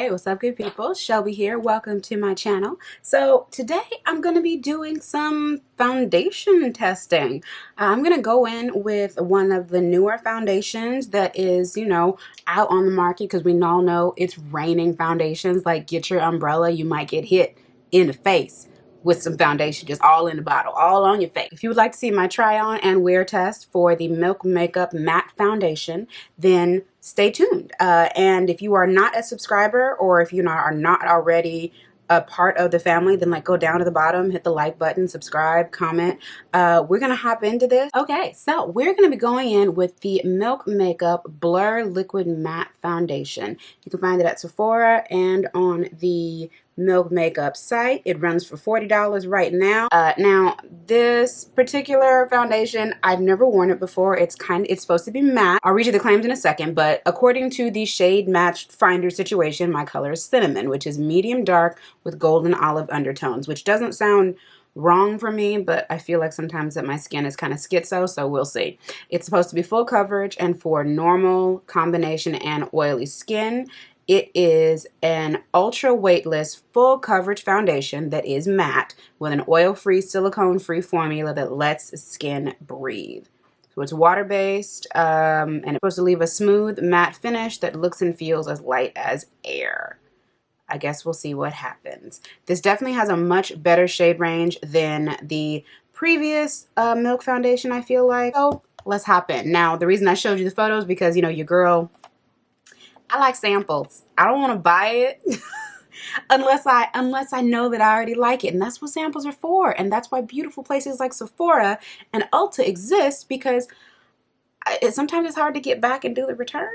Hey, what's up, good people? Shelby here. Welcome to my channel. So today I'm going to be doing some foundation testing. I'm going to go in with one of the newer foundations that is, out on the market because we all know it's raining foundations. Like, get your umbrella. You might get hit in the face with some foundation, just all in the bottle, all on your face. If you would like to see my try on and wear test for the Milk Makeup Matte Foundation, then stay tuned. And if you are not a subscriber, or if you are not already a part of the family, then go down to the bottom, hit the like button, subscribe, comment. We're gonna hop into this. Okay, so we're gonna be going in with the Milk Makeup Blur Liquid Matte Foundation. You can find it at Sephora and on the Milk Makeup site. It runs for $40 right now. Now this particular foundation, I've never worn it before. It's supposed to be matte. I'll read you the claims in a second, but according to the shade match finder situation, my color is cinnamon, which is medium dark with golden olive undertones, which doesn't sound wrong for me, but I feel like sometimes that my skin is kind of schizo, so we'll see. It's supposed to be full coverage and for normal, combination, and oily skin. It is an ultra weightless full coverage foundation that is matte with an oil-free, silicone-free formula that lets skin breathe. So it's water-based and it's supposed to leave a smooth matte finish that looks and feels as light as air. I guess we'll see what happens. This definitely has a much better shade range than the previous Milk foundation, I feel like. So let's hop in. Now, the reason I showed you the photos because, your girl, I like samples. I don't want to buy it unless I know that I already like it. And that's what samples are for. And that's why beautiful places like Sephora and Ulta exist, because sometimes it's hard to get back and do the return.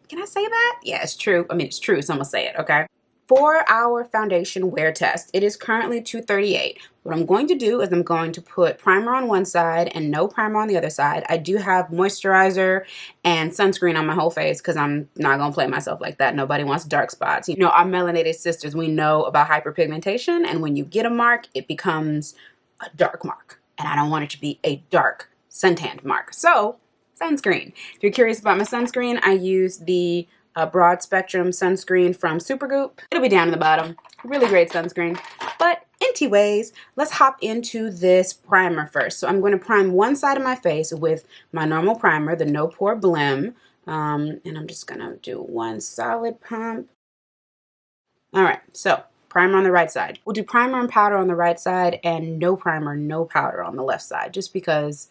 Can I say that? Yeah, it's true. I mean, it's true, so I'm going to say it, okay? For our foundation wear test, it is currently $238. What I'm going to do is I'm going to put primer on one side and no primer on the other side. I do have moisturizer and sunscreen on my whole face because I'm not going to play myself like that. Nobody wants dark spots. Our melanated sisters, we know about hyperpigmentation, and when you get a mark, it becomes a dark mark. And I don't want it to be a dark suntanned mark. So, sunscreen. If you're curious about my sunscreen, I use the broad spectrum sunscreen from Supergoop. It'll be down in the bottom. Really great sunscreen. But anyways, let's hop into this primer first. So I'm going to prime one side of my face with my normal primer, the No Pore Blim. And I'm just going to do one solid pump. All right, so primer on the right side. We'll do primer and powder on the right side and no primer, no powder on the left side, just because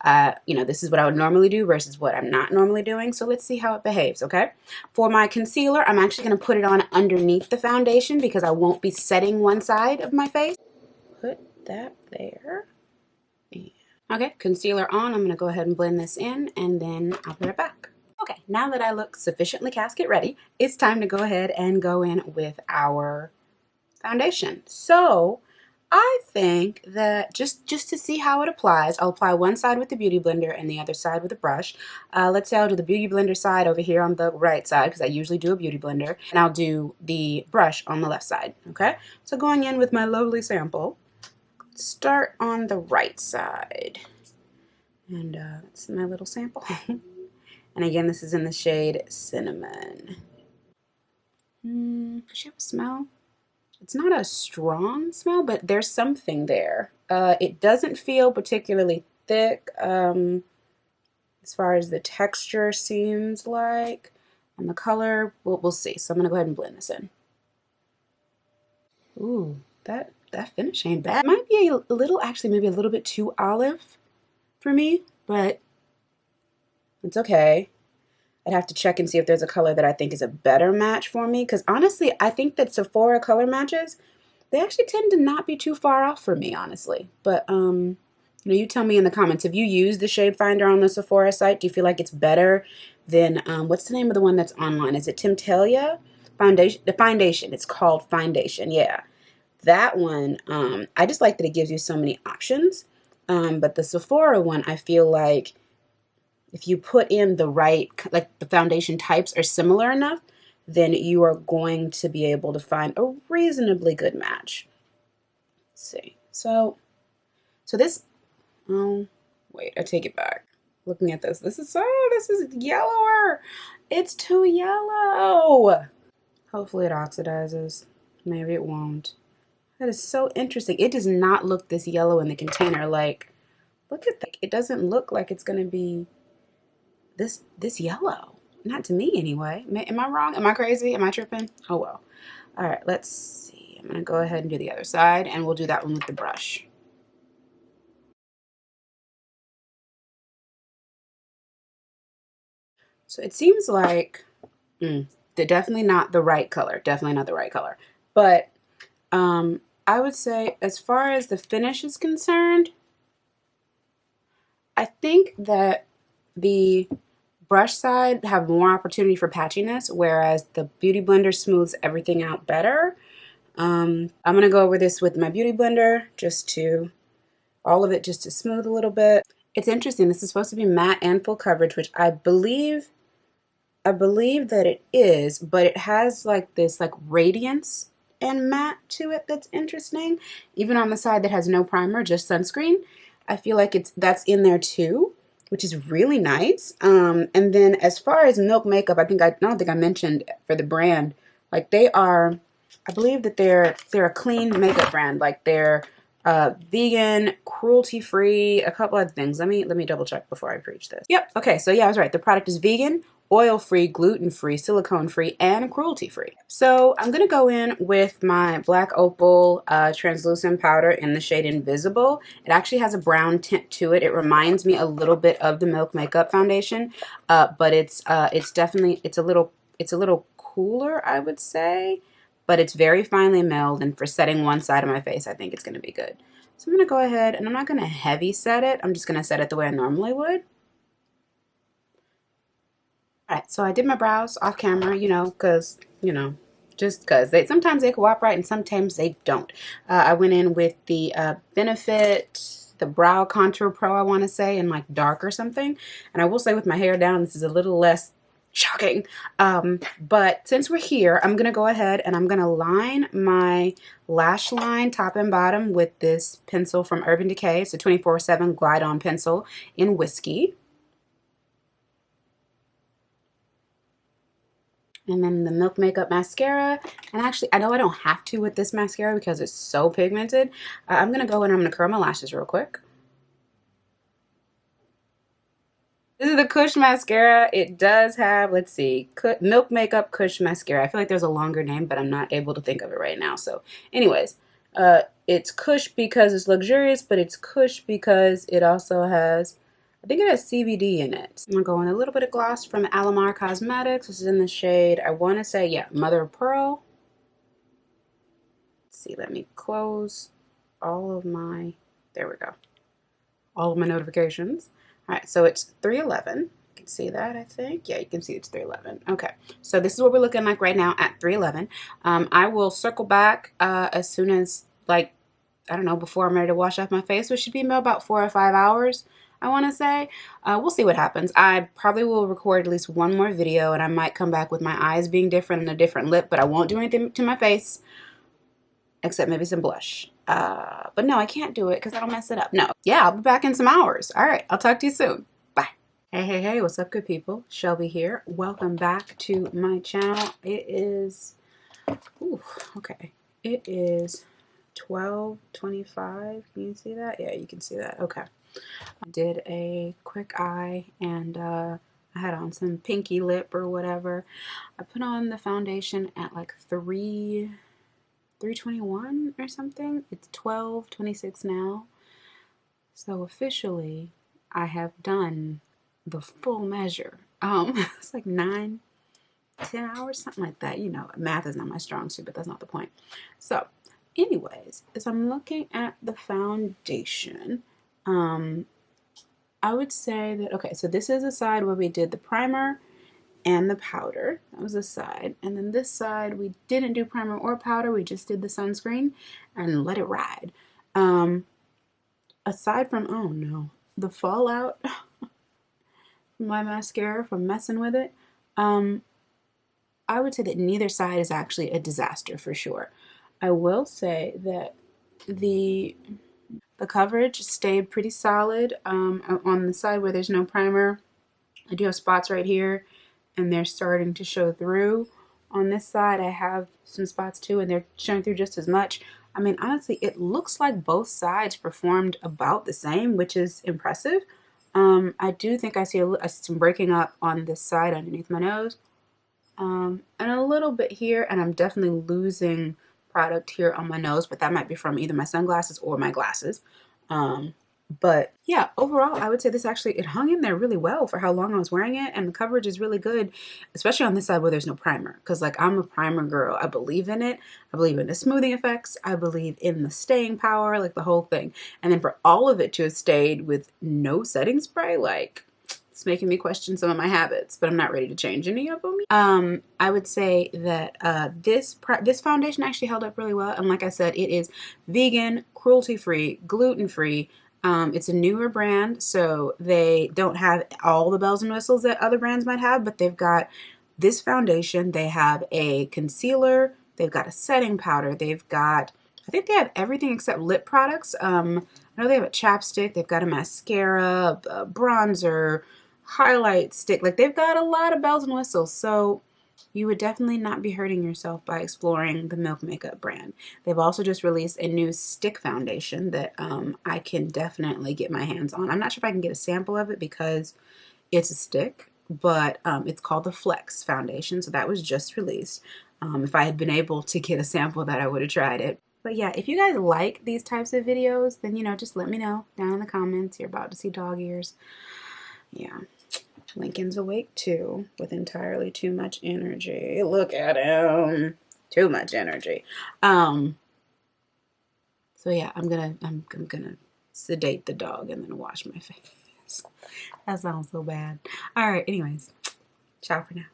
this is what I would normally do versus what I'm not normally doing. So let's see how it behaves, okay? For my concealer, I'm actually going to put it on underneath the foundation because I won't be setting one side of my face. Put that there. Okay, concealer on. I'm going to go ahead and blend this in, and then I'll be right back. Okay, now that I look sufficiently casket ready, it's time to go ahead and go in with our foundation. So I think that just to see how it applies, I'll apply one side with the Beauty Blender and the other side with a brush. Let's say I'll do the Beauty Blender side over here on the right side because I usually do a Beauty Blender, and I'll do the brush on the left side, okay? So going in with my lovely sample, start on the right side. And that's my little sample. And again, this is in the shade Cinnamon. Does she have a smell? It's not a strong smell, but there's something there. It doesn't feel particularly thick as far as the texture seems like. And the color, we'll see. So I'm going to go ahead and blend this in. Ooh, that finish ain't bad. It might be a little, actually maybe a little bit too olive for me, but it's okay. I'd have to check and see if there's a color that I think is a better match for me. Because honestly, I think that Sephora color matches, they actually tend to not be too far off for me, honestly. But, you tell me in the comments, if you use the shade finder on the Sephora site, do you feel like it's better than, what's the name of the one that's online? Is it Temptalia? Foundation, the foundation. It's called Foundation, yeah. That one, I just like that it gives you so many options. But the Sephora one, I feel like if you put in the right, like the foundation types are similar enough, then you are going to be able to find a reasonably good match. Let's see. So this, oh, wait, I take it back. Looking at this is yellower. It's too yellow. Hopefully it oxidizes. Maybe it won't. That is so interesting. It does not look this yellow in the container. Like, look at that. It doesn't look like it's going to be this yellow. Not to me anyway. Am I wrong? Am I crazy? Am I tripping? Oh well. All right, let's see. I'm going to go ahead and do the other side, and we'll do that one with the brush. So it seems like they're definitely not the right color. Definitely not the right color. But I would say as far as the finish is concerned, I think that the brush side have more opportunity for patchiness, whereas the Beauty Blender smooths everything out better. I'm going to go over this with my Beauty Blender all of it just to smooth a little bit. It's interesting. This is supposed to be matte and full coverage, which I believe that it is, but it has like this like radiance and matte to it that's interesting. Even on the side that has no primer, just sunscreen, I feel like that's in there too, which is really nice. And then as far as Milk Makeup, I don't think I mentioned for the brand, like I believe that they're a clean makeup brand. Like they're vegan, cruelty-free, a couple of things. Let me double check before I preach this. Yep. Okay. So yeah, I was right. The product is vegan, oil-free, gluten-free, silicone-free, and cruelty-free. So I'm going to go in with my Black Opal translucent powder in the shade Invisible. It actually has a brown tint to it. It reminds me a little bit of the Milk Makeup foundation, but it's definitely, it's a little cooler, I would say, but it's very finely milled, and for setting one side of my face, I think it's going to be good. So I'm going to go ahead, and I'm not going to heavy set it. I'm just going to set it the way I normally would. All right, so I did my brows off camera, just because sometimes they cooperate and sometimes they don't. I went in with the Benefit, the Brow Contour Pro, I want to say, in like dark or something. And I will say with my hair down, this is a little less shocking. But since we're here, I'm going to go ahead and I'm going to line my lash line top and bottom with this pencil from Urban Decay. It's a 24/7 Glide On pencil in Whiskey. And then the Milk Makeup mascara. And actually, I know I don't have to with this mascara because it's so pigmented. I'm going to go and I'm going to curl my lashes real quick. This is the Kush mascara. It does have, let's see, Milk Makeup Kush mascara. I feel like there's a longer name, but I'm not able to think of it right now. So anyways, it's Kush because it's luxurious, but it's Kush because it also has, I think it has CBD in it. I'm going to go in a little bit of gloss from Alamar Cosmetics. This is in the shade, I want to say, yeah, Mother of Pearl. Let's see, let me close all of my, there we go, all of my notifications. All right, so it's 311. You can see that, I think. Yeah, you can see it's 311. Okay, so this is what we're looking like right now at 311. I will circle back as soon as, like, I don't know, before I'm ready to wash off my face, which should be about 4 or 5 hours, I want to say. We'll see what happens. I probably will record at least one more video, and I might come back with my eyes being different and a different lip, but I won't do anything to my face except maybe some blush. But no, I can't do it because that'll mess it up. No. Yeah, I'll be back in some hours. All right, I'll talk to you soon. Bye. Hey, what's up, good people? Shelby here. Welcome back to my channel. It is, okay. It is 12:25. Can you see that? Yeah, you can see that. Okay. I did a quick eye and I had on some pinky lip or whatever. I put on the foundation at like 321 or something. It's 12:26 now. So officially I have done the full measure. It's like 9-10 hours, something like that. You know, math is not my strong suit, but that's not the point. So anyways, as I'm looking at the foundation, I would say that, okay, so this is the side where we did the primer and the powder. That was the side. And then this side, we didn't do primer or powder. We just did the sunscreen and let it ride. Aside from, oh no, the fallout from my mascara from messing with it, I would say that neither side is actually a disaster for sure. I will say that the coverage stayed pretty solid on the side where there's no primer. I do have spots right here and they're starting to show through, On this side, I have some spots too, and they're showing through just as much. I mean, honestly, it looks like both sides performed about the same, which is impressive. I do think I see some breaking up on this side underneath my nose, and a little bit here, and I'm definitely losing product here on my nose, but that might be from either my sunglasses or my glasses. But yeah, overall, I would say this actually, it hung in there really well for how long I was wearing it, and the coverage is really good, especially on this side where there's no primer, because like I'm a primer girl. I believe in it. I believe in the smoothing effects. I believe in the staying power, like the whole thing. And then for all of it to have stayed with no setting spray, like it's making me question some of my habits, but I'm not ready to change any of them. I would say that this foundation actually held up really well, and like I said, it is vegan, cruelty-free, gluten-free. It's a newer brand, so they don't have all the bells and whistles that other brands might have, but they've got this foundation. They have a concealer. They've got a setting powder. They've got, I think they have everything except lip products. I know they have a chapstick. They've got a mascara, a bronzer, highlight stick. Like they've got a lot of bells and whistles. So you would definitely not be hurting yourself by exploring the Milk Makeup brand. They've also just released a new stick foundation that I can definitely get my hands on. I'm not sure if I can get a sample of it because it's a stick, but it's called the Flex foundation. So that was just released. If I had been able to get a sample of that, I would have tried it. But yeah, if you guys like these types of videos, then, you know, just let me know down in the comments. You're about to see dog ears. Yeah. Lincoln's awake too, with entirely too much energy. Look at him. Too much energy. So yeah, I'm gonna sedate the dog and then wash my face. That sounds so bad. All right, anyways, ciao for now.